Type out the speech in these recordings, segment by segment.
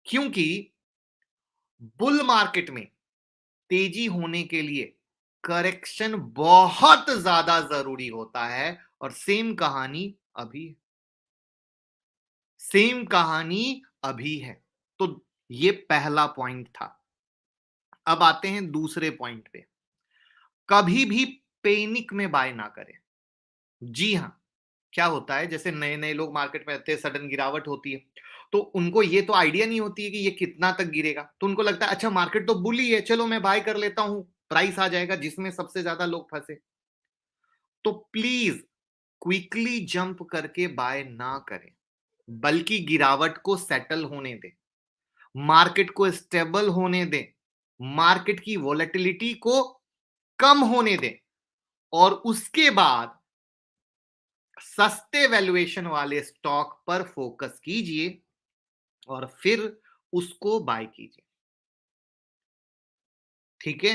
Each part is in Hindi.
क्योंकि बुल मार्केट में तेजी होने के लिए करेक्शन बहुत ज्यादा जरूरी होता है। और सेम कहानी अभी है। तो ये पहला पॉइंट था। अब आते हैं दूसरे पॉइंट पे। कभी भी पैनिक में बाय ना करें। जी हां, क्या होता है, जैसे नए नए लोग मार्केट में आते हैं, सडन गिरावट होती है, तो उनको ये तो आइडिया नहीं होती है कि ये कितना तक गिरेगा। तो उनको लगता है अच्छा मार्केट तो बुली है, चलो मैं बाय कर लेता हूं, प्राइस आ जाएगा जिसमें सबसे ज्यादा लोग फंसे। तो प्लीज क्विकली जंप करके बाय ना करें, बल्कि गिरावट को सेटल होने दें, मार्केट को स्टेबल होने दें, मार्केट की वॉलेटिलिटी को कम होने दें, और उसके बाद सस्ते वैल्यूएशन वाले स्टॉक पर फोकस कीजिए और फिर उसको बाय कीजिए। ठीक है,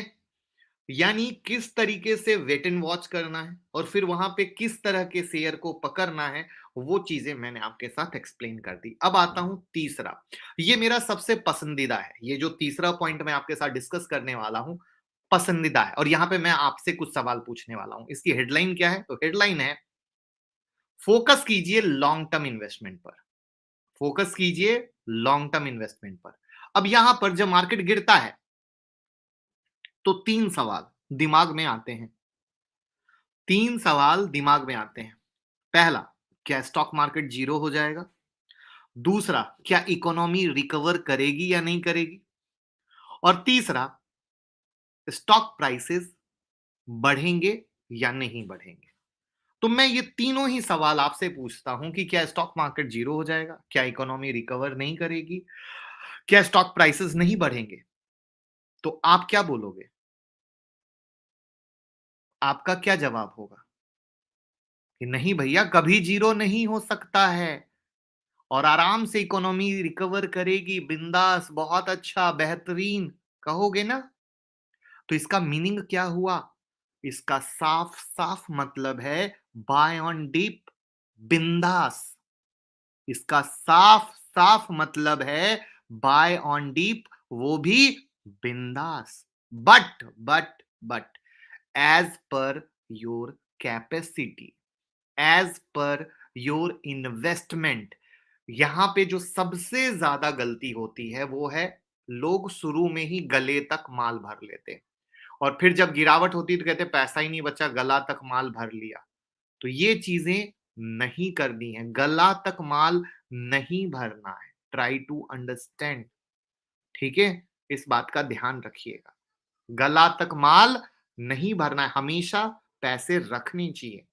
यानी किस तरीके से वेट एंड वॉच करना है और फिर वहां पे किस तरह के शेयर को पकड़ना है, वो चीजें मैंने आपके साथ एक्सप्लेन कर दी। अब आता हूं तीसरा, ये मेरा सबसे पसंदीदा है। ये जो तीसरा पॉइंट मैं आपके साथ डिस्कस करने वाला हूं, पसंदीदा है, और यहां पे मैं आपसे कुछ सवाल पूछने वाला हूं। इसकी हेडलाइन क्या है? तो हेडलाइन है, फोकस कीजिए लॉन्ग टर्म इन्वेस्टमेंट पर। फोकस कीजिए लॉन्ग टर्म इन्वेस्टमेंट पर। अब यहां पर जब मार्केट गिरता है तो तीन सवाल दिमाग में आते हैं। पहला, क्या स्टॉक मार्केट जीरो हो जाएगा? दूसरा, क्या इकोनॉमी रिकवर करेगी या नहीं करेगी? और तीसरा, स्टॉक प्राइसेस बढ़ेंगे या नहीं बढ़ेंगे? तो मैं ये तीनों ही सवाल आपसे पूछता हूं कि क्या स्टॉक मार्केट जीरो हो जाएगा, क्या इकोनॉमी रिकवर नहीं करेगी, क्या स्टॉक प्राइसेस नहीं बढ़ेंगे? तो आप क्या बोलोगे? आपका क्या जवाब होगा? कि नहीं भैया, कभी जीरो नहीं हो सकता है, और आराम से इकोनॉमी रिकवर करेगी, बिंदास, बहुत अच्छा, बेहतरीन, कहोगे ना? तो इसका मीनिंग क्या हुआ? इसका साफ साफ मतलब है बाय ऑन डीप, बिंदास। इसका साफ साफ मतलब है बाय ऑन डीप, वो भी बिंदास। But as per your capacity, as per your investment. यहां पे जो सबसे ज्यादा गलती होती है वो है, लोग शुरू में ही गले तक माल भर लेते हैं, और फिर जब गिरावट होती है तो कहते हैं पैसा ही नहीं बचा, गला तक माल भर लिया। तो ये चीजें नहीं करनी है, गला तक माल नहीं भरना है। Try to understand. ठीक है, इस बात का ध्यान रखिएगा। गला तक माल नहीं भरना है, हमेशा पैसे रखनी चाहिए।